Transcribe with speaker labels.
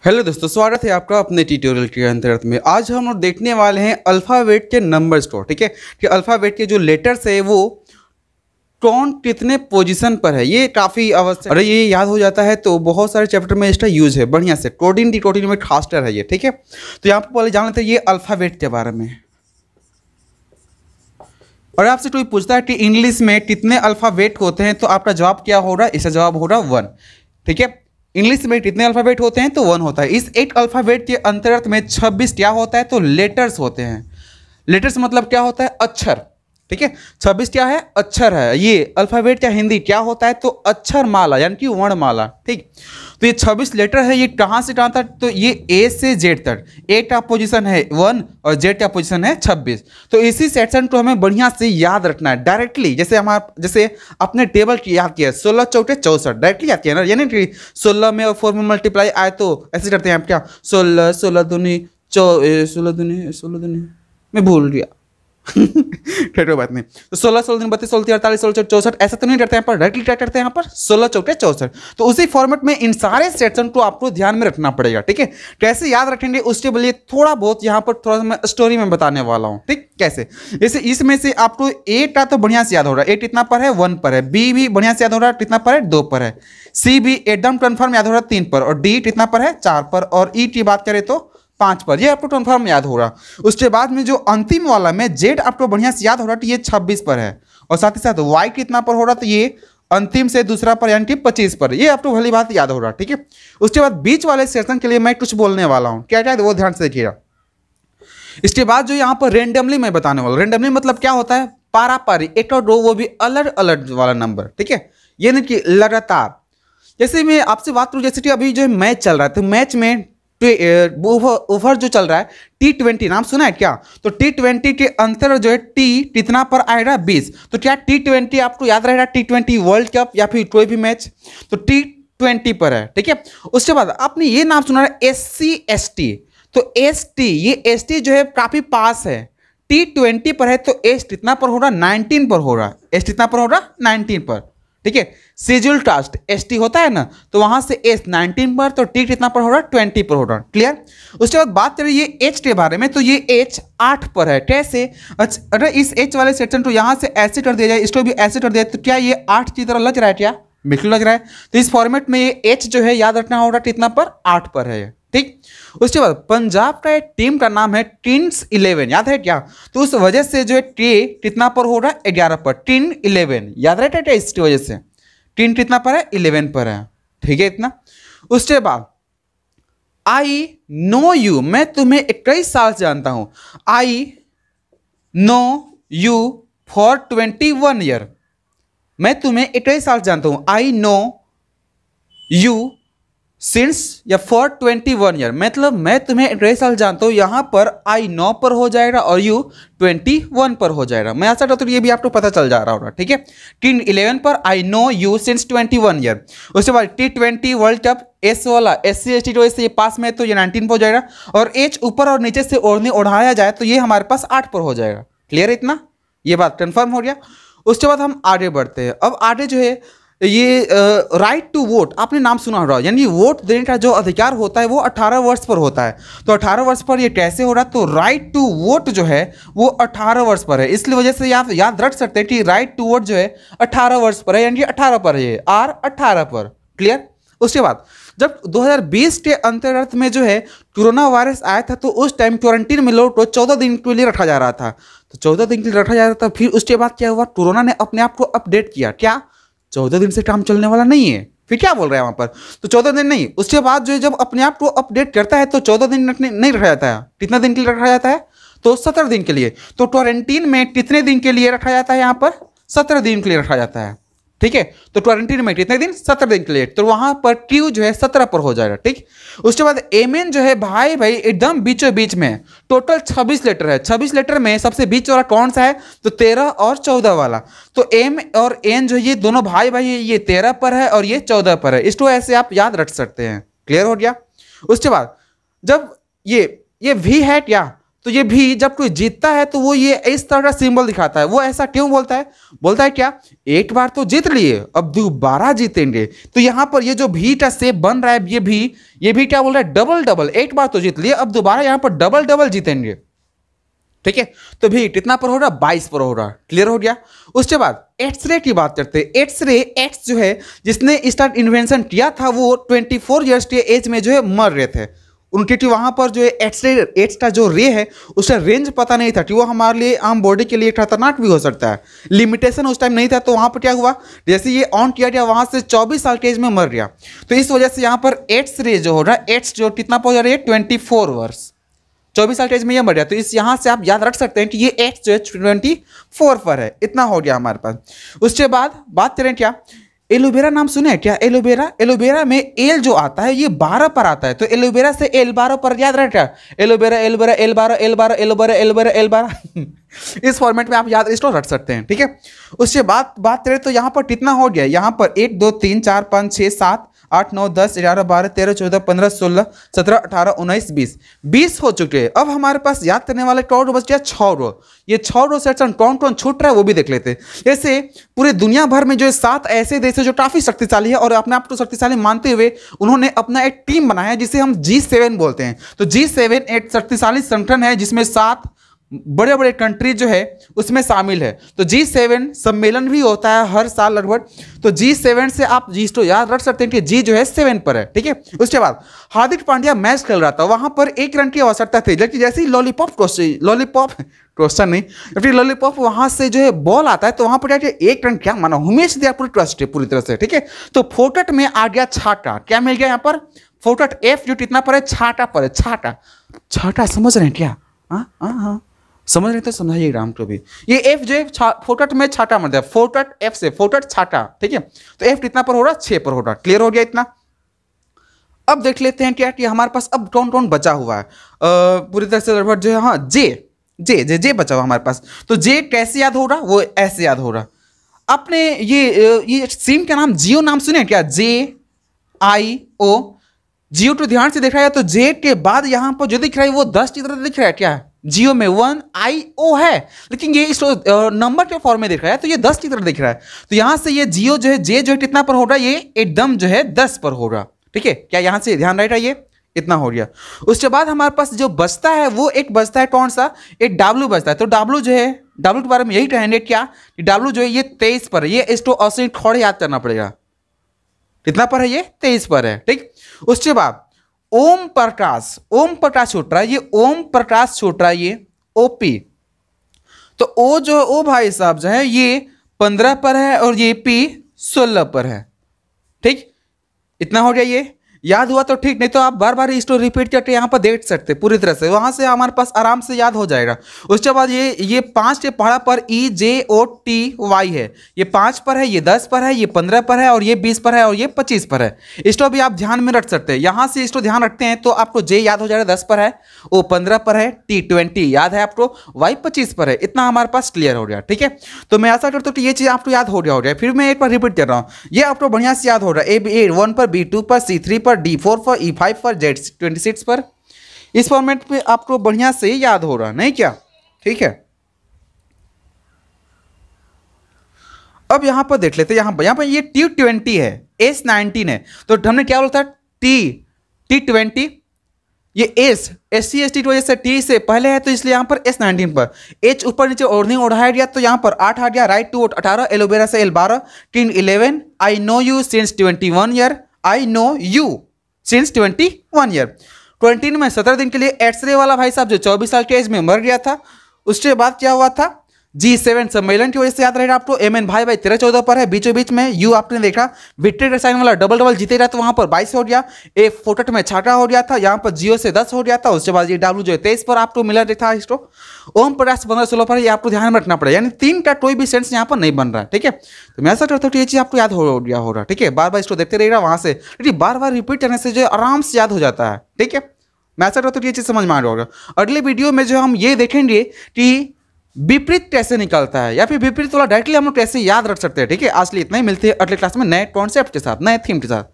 Speaker 1: Hello दोस्तों, स्वागत है आपका अपने ट्यूटोरियल के अंतर्गत में। आज हम लोग देखने वाले हैं अल्फ़ाबेट के नंबर्स को। ठीक है कि अल्फ़ाबेट के जो लेटर्स है वो कौन कितने पोजीशन पर है, ये काफ़ी आवश्यक। अरे ये याद हो जाता है तो बहुत सारे चैप्टर में इसका यूज़ है बढ़िया से। कोडिंग डिकोडिंग में खासकर है ये। ठीक है, तो यहाँ पर पहले जान लेते हैं ये अल्फ़ाबेट के बारे में। और आपसे कोई पूछता है कि इंग्लिश में कितने अल्फ़ाबेट होते हैं तो आपका जवाब क्या होगा? इसका जवाब होगा 1। ठीक है, इंग्लिश में कितने अल्फ़ाबेट होते हैं तो 1 होता है। इस एक अल्फ़ाबेट के अंतर्गत में 26 क्या होता है तो लेटर्स होते हैं। लेटर्स मतलब क्या होता है? अक्षर। ठीक है, 26 क्या है? अक्षर है। ये अल्फ़ाबेट क्या हिंदी क्या होता है तो अक्षर माला यानी कि वर्णमाला। ठीक, तो ये 26 लेटर है। ये कहाँ से कहाँ तक? तो ये ए से जेड तक। ए का पोजीशन है 1 और जेड का पोजीशन है 26। तो इसी सेक्शन को हमें बढ़िया से याद रखना है डायरेक्टली। जैसे अपने टेबल की याद किया 16 चौके 64 डायरेक्टली याद किया ना, यानी कि 16 में और 4 में मल्टीप्लाई आए तो ऐसे करते हैं आप क्या 16 16 दूनी 16 मैं भूल गया कोई बात नहीं। तो 16 16 दिन 32 16 48 16 64 ऐसा तो नहीं करते हैं पर डायरेक्टली क्या करते हैं यहाँ पर 16 चौके 64। तो उसी फॉर्मेट में इन सारे सेक्शन को आपको ध्यान में रखना पड़ेगा। ठीक है, कैसे याद रखेंगे उसके लिए थोड़ा बहुत यहाँ पर थोड़ा सा मैं स्टोरी में बताने वाला हूँ। ठीक, कैसे? जैसे इसमें से आपको ए का तो बढ़िया से याद हो रहा है, ए कितना पर है 1 पर है। बी भी बढ़िया से याद हो रहा है, कितना पर है 2 पर है। सी भी एकदम कन्फर्म याद हो रहा है 3 पर। और डी कितना पर है 4 पर। और ई की बात करें तो 5 पर। ये आपको कन्फर्म याद होगा। उसके बाद में जो अंतिम वाला में जेड आपको बढ़िया से याद हो रहा है कि ये 26 पर है। और साथ ही साथ वाई कितना पर हो रहा तो ये अंतिम से दूसरा पर यानी कि 25 पर। ये आपको भली बात याद हो रहा है। ठीक है, उसके बाद बीच वाले सेक्शन के लिए मैं कुछ बोलने वाला हूँ, क्या क्या वो ध्यान से देखिएगा। इसके बाद जो यहाँ पर रेंडमली मैं बताने वाला हूँ। रेंडमली मतलब क्या होता है? पारा पारी, एक और दो, वो भी अलग अलग वाला नंबर। ठीक है, ये नहीं कि लगातार। जैसे मैं आपसे बात करूँ, जैसे कि अभी जो मैच चल रहा है तो मैच में ओवर जो चल रहा है T20, नाम सुना है क्या? तो T20 के अंतर जो है टी कितना पर आएगा 20। तो क्या T20 आपको याद रहेगा T20 वर्ल्ड कप या फिर कोई भी मैच? तो T20 पर है। ठीक है, उसके बाद आपने ये नाम सुना है SC/ST। तो ST, ये ST जो है काफी पास है। T20 पर है तो S कितना पर होगा? 19 पर होगा। S कितना पर होगा? 19 पर। ठीक है, शेड्यूल कास्ट ST होता है ना, तो वहां से S 19 पर, तो T कितना पर होगा? 20 पर होगा। क्लियर? उसके बाद बात करें ये H के बारे में, तो ये H 8 पर है। कैसे? अच्छा, अगर इस H वाले सेक्शन को यहाँ से ऐसे कर दिया जाए, इसको भी ऐसे कर दिया, तो क्या ये 8 की तरह लग रहा है क्या? बिल्कुल लग रहा है। तो इस फॉर्मेट में ये H जो है याद रखना होगा कितना पर? 8 पर है। ठीक, उसके बाद पंजाब का एक टीम का नाम है किंग्स 11, याद है क्या? तो उस वजह से जो है टी कितना पर होगा? 11 पर। टीम 11 याद रहता है क्या? इसकी वजह से टीम कितना पर है? 11 पर है। ठीक है, इतना। उसके बाद आई नो यू, मैं तुम्हें 21 साल से जानता हूं। I know you for 21 year, मैं तुम्हें 21 साल से जानता हूं। आई नो यू सिंस या फॉर 21 ईयर, मतलब मैं तुम्हें 21 साल जानता हूँ। यहाँ पर आई नो पर हो जाएगा और यू 21 पर हो जाएगा। मैं आशा करता हूँ ये भी आपको पता चल जा रहा होगा। ठीक है, टीम 11 पर I know you since 21 year. उसके बाद T20 वर्ल्ड कप एस वाला SC/ST तो ये पास में है तो ये 19 पर हो जाएगा। और H ऊपर और नीचे से ओढ़ाया जाए तो ये हमारे पास 8 पर हो जाएगा। क्लियर है इतना? ये बात कंफर्म हो गया। उसके बाद हम आगे बढ़ते हैं। अब आगे जो है ये राइट टू वोट, आपने नाम सुना होगा, यानी वोट देने का जो अधिकार होता है वो 18 वर्ष पर होता है। तो 18 वर्ष पर ये कैसे हो रहा? तो राइट टू वोट जो है वो 18 वर्ष पर है। इसलिए वजह से आप याद रख सकते हैं कि राइट टू वोट जो है 18 वर्ष पर है, यानी 18 पर है, R 18 पर। क्लियर? उसके बाद जब 2020 के अंतर्गत में जो है कोरोना वायरस आया था तो उस टाइम क्वारंटीन में लोग को 14 दिन के लिए रखा जा रहा था। तो 14 दिन के लिए रखा जा रहा था। फिर उसके बाद क्या हुआ? कोरोना ने अपने आप को अपडेट किया। क्या 14 दिन से काम चलने वाला नहीं है? फिर क्या बोल रहे हैं वहां पर? तो 14 दिन नहीं, उसके बाद जो है जब अपने आप को अपडेट करता है तो 14 दिन नहीं रखा जाता है। कितना दिन के लिए रखा जाता है? तो 17 दिन के लिए। तो क्वारंटीन में कितने दिन के लिए रखा जाता है? यहाँ पर 17 दिन के लिए रखा जाता है। ठीक है, तो क्वारंटीन में कितने दिन? 17 दिन के लिए। तो वहां पर Q जो है 17 पर हो जाएगा। ठीक, उसके बाद एमएन जो है भाई एकदम बीचों बीच में। टोटल 26 लेटर है। 26 लेटर में सबसे बीच वाला कौन सा है? तो 13 और 14 वाला। तो M और N जो ये दोनों भाई ये 13 पर है और ये 14 पर है। इसको ऐसे आप याद रख सकते हैं। क्लियर हो गया? उसके बाद जब ये V है क्या? तो ये भी जब कोई जीतता है तो वो ये इस तरह का सिंबल दिखाता है। वो ऐसा क्यों बोलता है? बोलता है क्या, एक बार तो जीत लिए, अब दोबारा जीतेंगे। तो यहाँ पर ये जो भी का शेप बन रहा है, ये भी क्या बोल रहा है, डबल डबल, एक बार तो जीत लिए, अब दोबारा यहाँ पर डबल डबल जीतेंगे। ठीक है, तो भी कितना पर हो रहा, 22 पर हो रहा। क्लियर हो गया। उसके बाद एक्सरे की बात करते हैं। एक्सरे, एक्स जो है जिसने इसका इन्वेंशन किया था वो 24 ईयर्स के एज में जो है मर रहे थे उनके, कि वहाँ पर जो है एक्स का जो रे है उसका रेंज पता नहीं था कि वो हमारे लिए आम बॉडी के लिए खतरनाक भी हो सकता है। लिमिटेशन उस टाइम नहीं था। तो वहाँ पर क्या हुआ, जैसे ये ऑन किया गया वहाँ से 24 साल के एज में मर गया। तो इस वजह से यहाँ पर एक्स रे जो हो रहा है, एक्स जो कितना पहुँच रही है, 24 वर्ष, 24 साल के एज में ये मर गया। तो इस यहाँ से आप याद रख सकते हैं कि ये एक्स जो है 24 पर है। इतना हो गया हमारे पास। उसके बाद बात करें क्या, एलोवेरा नाम सुने हैं क्या? एलोवेरा, एलोवेरा में एल जो आता है ये 12 पर आता है। तो एलोवेरा से एल 12 पर याद रहे क्या, aloe vera aloe vera L 12 L 12 aloe vera aloe vera L 12 इस फॉर्मेट में आप याद इसको रख सकते हैं। ठीक है। उसके बाद बात करें तो यहाँ पर कितना हो गया, यहाँ पर 1 2 3 4 5 6 7 8 9 10 11 12 13 14 15 16 17 18 19 20 हो चुके हैं। अब हमारे पास याद करने वाले कौन रो बच गया, 6 रो। ये 6 रो सेक्शन कौन कौन छूट रहा है वो भी देख लेते हैं। जैसे पूरे दुनिया भर में जो 7 ऐसे देश है जो काफी शक्तिशाली है और अपने आप को शक्तिशाली मानते हुए उन्होंने अपना एक टीम बनाया है जिसे हम G7 बोलते हैं। तो G7 एक शक्तिशाली संगठन है जिसमें 7 बड़े बड़े कंट्री जो है उसमें शामिल है। तो G7 सम्मेलन भी होता है हर साल लगभग। तो G7 से आप जी तो याद रख सकते हैं कि जी जो है 7 पर है। ठीक है। उसके बाद हार्दिक पांड्या मैच खेल रहा था, वहां पर 1 रन की आवश्यकता थी, लेकिन जैसे ही लॉलीपॉप क्वेश्चन नहीं, फिर लॉलीपॉप वहां से जो है बॉल आता है तो वहां पर 1 रन क्या माना, उमेश यादव पूरी ट्रस्ट है पूरी तरह से। ठीक है। तो फोकट में आ गया छाटा, क्या मिल गया यहाँ पर, फोकट एफ जो कितना पर है, छाटा पर है। छाटा समझ रहे हैं क्या? हाँ समझ रहे तो समझाइए राम को भी। ये एफ जो है फोकट में छाटा मत है, फोकट एफ से फोकट छाटा। ठीक है। तो एफ कितना पर हो रहा, 6 पर हो रहा। क्लियर हो गया इतना। अब देख लेते हैं क्या कि हमारे पास अब कौन कौन बचा हुआ है पूरी तरह से लगभग जो है। हाँ जे बचा हुआ हमारे पास। तो जे कैसे याद हो रहा, वो ऐसे याद हो रहा। आपने ये सिम का नाम जियो नाम सुने क्या, JIO, जियो तो ध्यान से देख रहा है। तो जे के बाद यहां पर जो दिख रहा है वो 10 की तरह दिख रहा है क्या, जियो में 1IO है, लेकिन ये इस नंबर के फॉर्म में दिख रहा है तो ये 10 की तरह दिख रहा है। तो यहां से ये जियो जो है, जे जो है कितना पर हो रहा है, ये एकदम जो है 10 पर हो रहा। ठीक है, क्या यहां से ध्यान रह ये इतना हो गया। उसके बाद हमारे पास जो बचता है वो एक बचता है, कौन सा, एक W बचता है। तो W जो है, W के बारे में यही कहेंगे क्या कि W जो है ये 23 पर है। ये इसको 80 थोड़े याद करना पड़ेगा, कितना पर है, ये 23 पर है। ठीक। उसके बाद ओम प्रकाश छूट रहा है, ये ओम प्रकाश छूट रहा है, ये OP। तो ओ भाई साहब जो है ये 15 पर है और ये P 16 पर है। ठीक, इतना हो गया। ये याद हुआ तो ठीक, नहीं तो आप बार बार इसको रिपीट करके यहाँ पर देख सकते पूरी तरह से, वहां से हमारे पास आराम से याद हो जाएगा। उसके बाद ये 5 के पहाड़ा पर EJOTY है, ये 5 पर है, ये 10 पर है, ये 15 पर है और ये 20 पर है और ये 25 पर है। इसको भी आप ध्यान में रख सकते हैं। यहाँ से इसको ध्यान रखते हैं तो आपको J याद हो जाएगा 10 पर है, O 15 पर है, T 20 याद है आपको, Y 25 पर है। इतना हमारे पास क्लियर हो गया। ठीक है। तो मैं आशा करता हूँ कि ये चीज़ आपको याद हो गया। फिर मैं एक बार रिपीट कर रहा हूँ, ये आपको बढ़िया से याद हो रहा है। A 1 पर, B 2 पर, C 3 पर, D 4 पर, E 5 पर, Z 26 पर। इस फॉर्मेट पे आपको बढ़िया से याद हो रहा नहीं क्या? ठीक है। अब यहां पर देख लेते हैं, यहां पर ये T20 है, S19 है। तो हमने क्या बोला था, T20, ये SC ST की वजह से T से पहले है तो इसलिए यहां पर S19 पर। H ऊपर नीचे ओढ़नी ओढ़ाया गया तो यहां पर 8 आ गया, राइट टू 18, एलोवेरा से L 12, tin 11, I know you since 21 year, I know you since 21 year. 20 में 17 दिन के लिए एक्सरे वाला भाई साहब जो 24 साल के एज में मर गया था। उसके बाद क्या हुआ था, G7 सम्मेलन की वजह से याद रहेगा आपको। MN भाई 13-14 पर है, बीचों बीच में U आपने देखा, विक्ट्री का साइन वाला डबल जीते रहा तो वहां पर 22 हो गया। ए फोकट में छाटा हो गया था, यहाँ पर जियो से 10 हो गया था। उसके बाद ये W जो है 23 पर आपको मिला था। इसको ओम प्रकाश 15-16 पर, ये आपको ध्यान में रखना पड़ेगा, यानी 3 का कोई भी सेंस यहाँ पर नहीं बन रहा। ठीक है। तो मैं ऐसा करता हूँ ये चीज आपको याद हो गया हो रहा। ठीक है, बार बार इसको देखते रहेगा वहां से, लेकिन बार बार रिपीट करने से जो आराम से याद हो जाता है। ठीक है, मैं ऐसा करता हूँ ये चीज समझ में आ रहा होगा। अगले वीडियो में जो हम ये देखेंगे कि विपरीत कैसे निकलता है, या फिर विपरीत वाला डायरेक्टली हम लोग कैसे याद रख सकते हैं। ठीक है, आज के लिए इतना ही, मिलते हैं अगले क्लास में नए कॉन्सेप्ट के साथ, नए थीम के साथ।